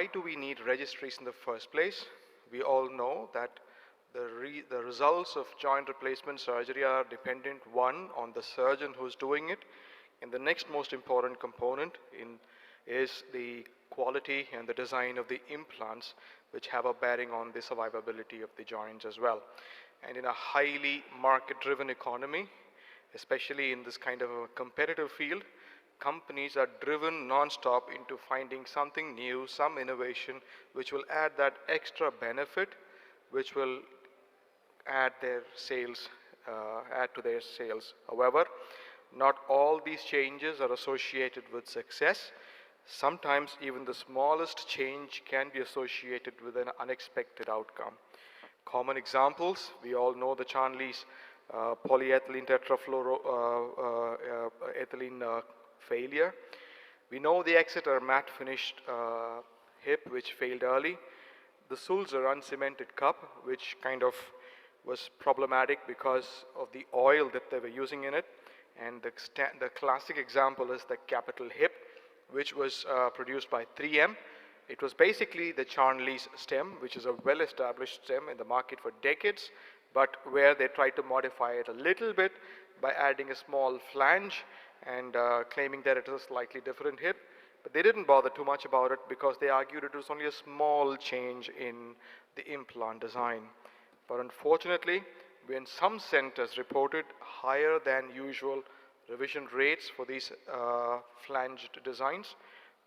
why do we need registries in the first place? We all know that the results of joint replacement surgery are dependent, one, on the surgeon who's doing it, and the next most important component is the quality and the design of the implants, which have a bearing on the survivability of the joints as well. And in a highly market-driven economy, especially in this kind of a competitive field, companies are driven non-stop into finding something new, some innovation, which will add that extra benefit, which will add to their sales. However, not all these changes are associated with success. Sometimes even the smallest change can be associated with an unexpected outcome. Common examples, we all know the Charnley's polyethylene tetrafluoroethylene failure. We know the Exeter matte finished hip, which failed early. The Sulzer uncemented cup, which kind of was problematic because of the oil that they were using in it. And the classic example is the capital hip, which was produced by 3M. It was basically the Charnley's stem, which is a well-established stem in the market for decades, but where they tried to modify it a little bit by adding a small flange and claiming that it was a slightly different hip. But they didn't bother too much about it because they argued it was only a small change in the implant design. But unfortunately, when some centers reported higher than usual revision rates for these flanged designs,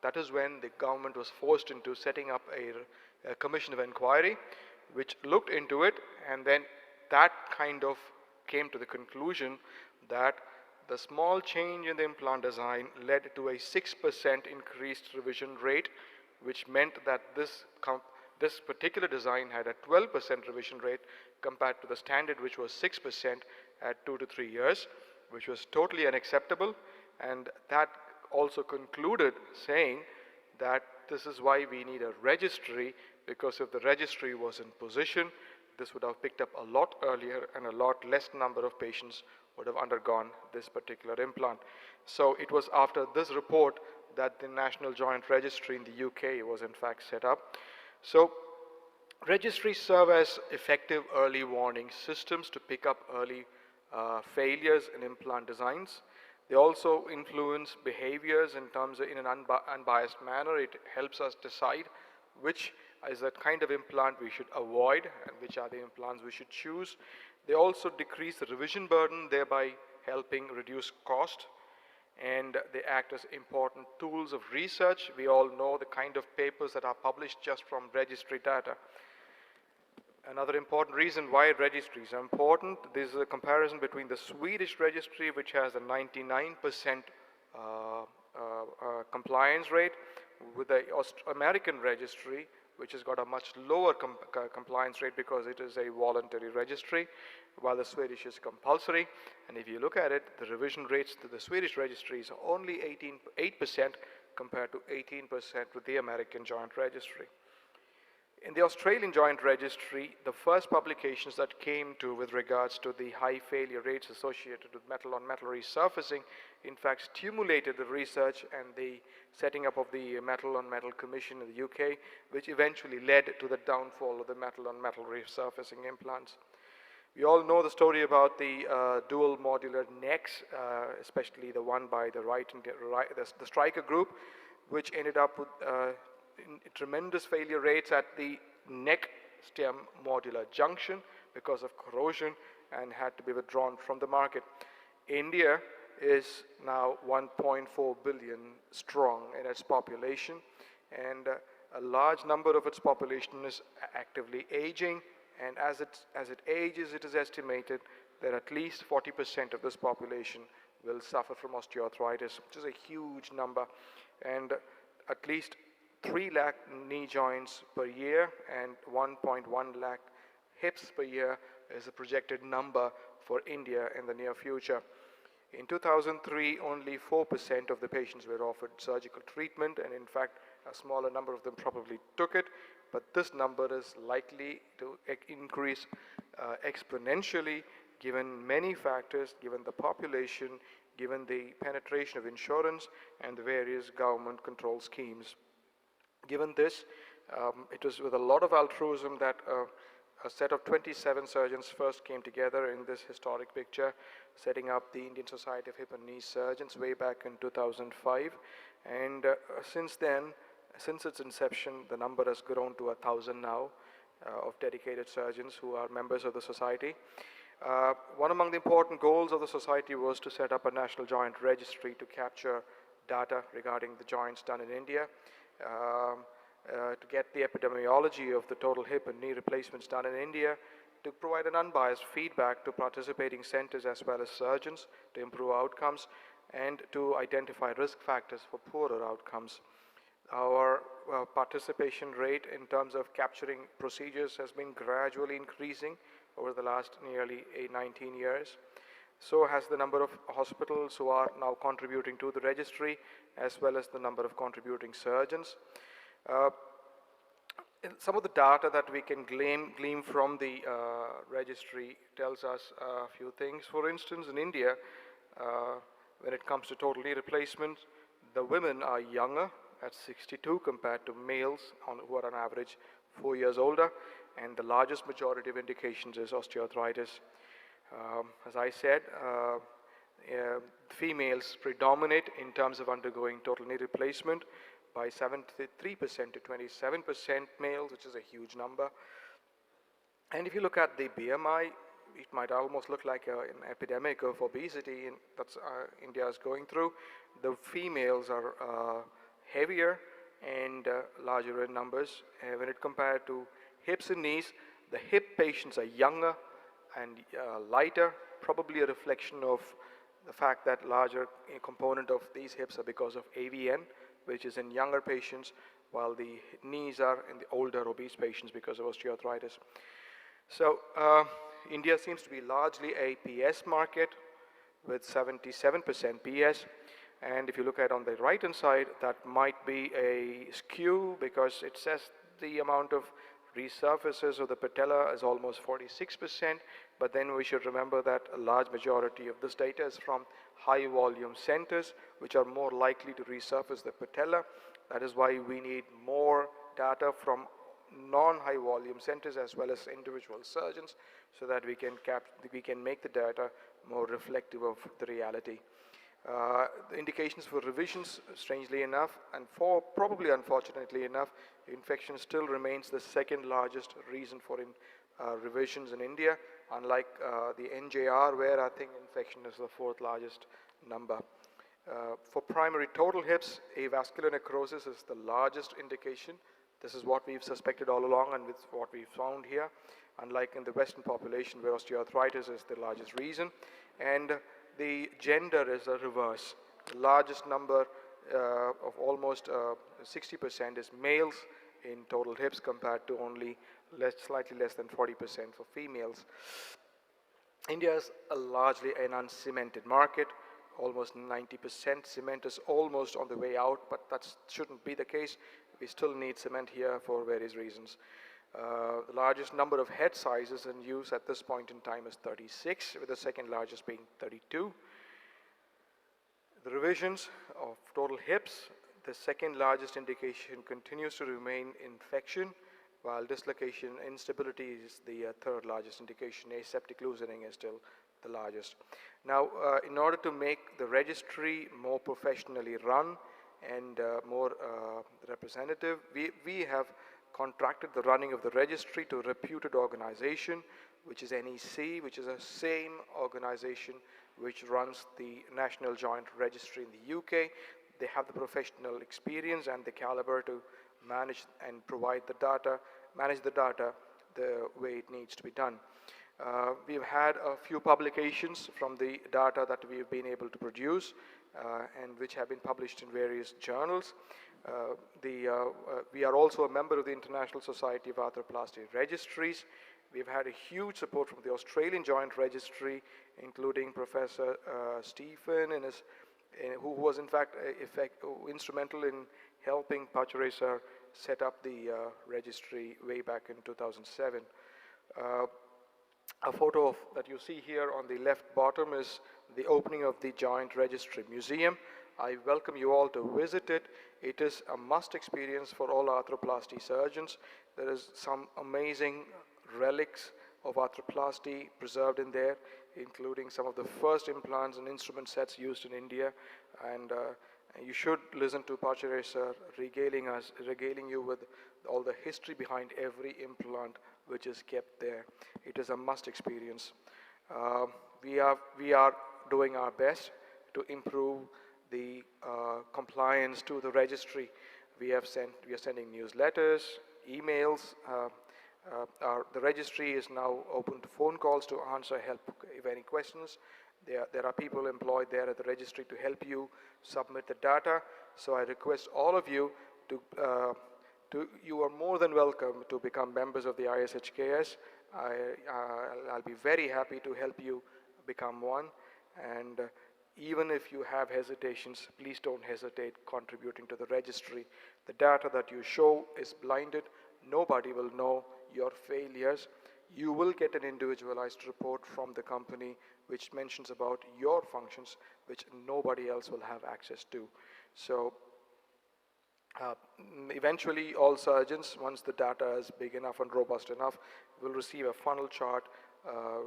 that is when the government was forced into setting up a commission of inquiry, which looked into it, and then that kind of came to the conclusion that the small change in the implant design led to a 6% increased revision rate, which meant that this particular design had a 12% revision rate compared to the standard, which was 6% at 2 to 3 years, which was totally unacceptable. And that also concluded saying that this is why we need a registry, because if the registry was in position, this would have picked up a lot earlier and a lot less number of patients would have undergone this particular implant. So it was after this report that the National Joint Registry in the UK was in fact set up. So registries serve as effective early warning systems to pick up early failures in implant designs. They also influence behaviors in an unbiased manner. It helps us decide which is the kind of implant we should avoid and which are the implants we should choose. They also decrease the revision burden, thereby helping reduce cost. And they act as important tools of research. We all know the kind of papers that are published just from registry data. Another important reason why registries are important, this is a comparison between the Swedish registry, which has a 99% compliance rate, with the American registry, which has got a much lower compliance rate because it is a voluntary registry, while the Swedish is compulsory. And if you look at it, the revision rates to the Swedish registries are only 8% compared to 18% with the American Joint Registry. In the Australian Joint Registry, the first publications that came to with regards to the high failure rates associated with metal-on-metal resurfacing, in fact, stimulated the research and the setting up of the Metal-on-Metal Commission in the UK, which eventually led to the downfall of the metal-on-metal resurfacing implants. We all know the story about the dual modular necks, especially the one by the the Stryker group, which ended up with tremendous failure rates at the neck stem modular junction because of corrosion and had to be withdrawn from the market. India is now 1.4 billion strong in its population, and a large number of its population is actively aging, and as it ages, it is estimated that at least 40% of this population will suffer from osteoarthritis, which is a huge number, and at least 3 lakh knee joints per year and 1.1 lakh hips per year is a projected number for India in the near future. In 2003, only 4% of the patients were offered surgical treatment, and in fact, a smaller number of them probably took it, but this number is likely to increase exponentially given many factors, given the population, given the penetration of insurance and the various government control schemes. Given this, It was with a lot of altruism that a set of 27 surgeons first came together in this historic picture, setting up the Indian Society of Hip and Knee Surgeons way back in 2005. And since then, since its inception, the number has grown to 1,000 now of dedicated surgeons who are members of the society. One among the important goals of the society was to set up a national joint registry to capture data regarding the joints done in India, to get the epidemiology of the total hip and knee replacements done in India, to provide an unbiased feedback to participating centers as well as surgeons to improve outcomes, and to identify risk factors for poorer outcomes. Our participation rate in terms of capturing procedures has been gradually increasing over the last nearly 19 years. So has the number of hospitals who are now contributing to the registry, as well as the number of contributing surgeons. Some of the data that we can glean from the registry tells us a few things. For instance, in India, when it comes to total knee replacement, the women are younger at 62 compared to males who are on average 4 years older, and the largest majority of indications is osteoarthritis. As I said, females predominate in terms of undergoing total knee replacement by 73% to 27% males, which is a huge number. And if you look at the BMI, it might almost look like an epidemic of obesity that's India is going through. The females are heavier and larger in numbers. When it compared to hips and knees, the hip patients are younger and lighter, probably a reflection of the fact that larger component of these hips are because of AVN, which is in younger patients, while the knees are in the older obese patients because of osteoarthritis. So India seems to be largely a PS market with 77% PS. And if you look at on the right hand side, that might be a skew because it says the amount of resurfaces of the patella is almost 46%, but then we should remember that a large majority of this data is from high volume centers which are more likely to resurface the patella. That is why we need more data from non-high volume centers as well as individual surgeons so that we can make the data more reflective of the reality. The indications for revisions, strangely enough, and for probably unfortunately enough, infection still remains the second largest reason for revisions in India, unlike the NJR, where I think infection is the fourth largest number. For primary total hips, avascular necrosis is the largest indication. This is what we've suspected all along, and it's what we found here, unlike in the Western population where osteoarthritis is the largest reason. And the gender is a reverse. The largest number of almost 60% is males in total hips compared to only slightly less than 40% for females. India is largely an uncemented market. Almost 90% cement is almost on the way out, but that shouldn't be the case. We still need cement here for various reasons. The largest number of head sizes in use at this point in time is 36, with the second largest being 32. The revisions of total hips, the second largest indication continues to remain infection, while dislocation instability is the third largest indication. Aseptic loosening is still the largest. Now, in order to make the registry more professionally run and more representative, we have contracted the running of the registry to a reputed organization, which is NEC, which is the same organization which runs the National Joint Registry in the UK. They have the professional experience and the caliber to manage and provide the data, manage the data the way it needs to be done. We've had a few publications from the data that we've been able to produce and which have been published in various journals. We are also a member of the International Society of Arthroplasty Registries. We've had a huge support from the Australian Joint Registry, including Professor Stephen, who was in fact instrumental in helping Pachore sir set up the registry way back in 2007. A photo that you see here on the left bottom is the opening of the Joint Registry Museum. I welcome you all to visit it. It is a must experience for all arthroplasty surgeons. There is some amazing relics of arthroplasty preserved in there, including some of the first implants and instrument sets used in India. And you should listen to Pachore sir regaling you with all the history behind every implant which is kept there. It is a must experience. We are doing our best to improve the compliance to the registry. We are sending newsletters, emails. The registry is now open to phone calls to answer help if any questions. There are people employed there at the registry to help you submit the data. So I request all of you you are more than welcome to become members of the ISHKS. I'll be very happy to help you become one. And even if you have hesitations, please don't hesitate contributing to the registry. The data that you show is blinded. Nobody will know your failures. You will get an individualized report from the company which mentions about your functions, which nobody else will have access to. So eventually all surgeons, once the data is big enough and robust enough, will receive a funnel chart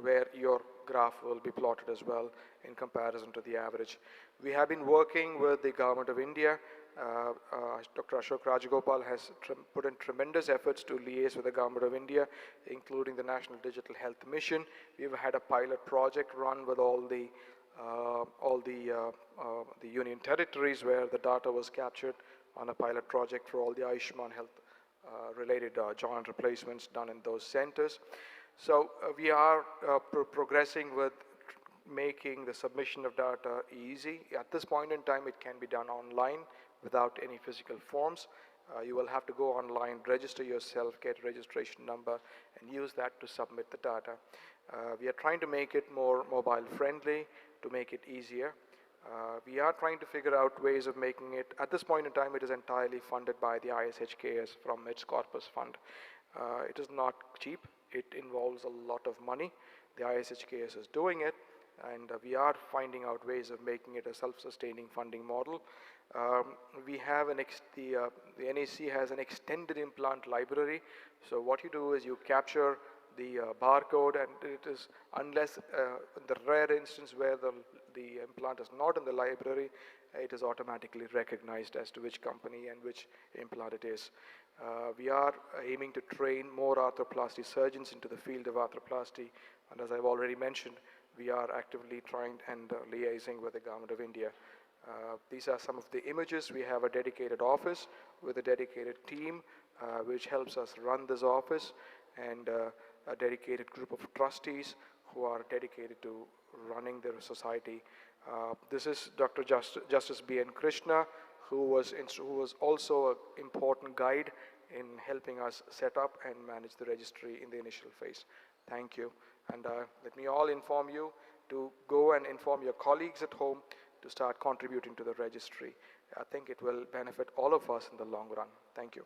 where your graph will be plotted as well in comparison to the average. We have been working with the Government of India. Dr. Ashok Rajgopal has put in tremendous efforts to liaise with the Government of India, including the National Digital Health Mission. We've had a pilot project run with all the union territories where the data was captured on a pilot project for all the Ayushman Health related joint replacements done in those centers. So we are progressing with making the submission of data easy. At this point in time, it can be done online without any physical forms. You will have to go online, register yourself, get a registration number, and use that to submit the data. We are trying to make it more mobile friendly, to make it easier. We are trying to figure out ways of making it, at this point in time, it is entirely funded by the ISHKS from its corpus fund. It is not cheap. It involves a lot of money. The ISHKS is doing it, and we are finding out ways of making it a self-sustaining funding model. We have the NAC has an extended implant library. So what you do is you capture the barcode, and it is, unless in the rare instance where the implant is not in the library, it is automatically recognized as to which company and which implant it is. We are aiming to train more arthroplasty surgeons into the field of arthroplasty, and as I've already mentioned, we are actively trying and liaising with the Government of India. These are some of the images. We have a dedicated office with a dedicated team which helps us run this office, and a dedicated group of trustees who are dedicated to running their society. This is Dr. Justice B.N. Krishna, who was also an important guide in helping us set up and manage the registry in the initial phase. Thank you. And let me all inform you to go and inform your colleagues at home to start contributing to the registry. I think it will benefit all of us in the long run. Thank you.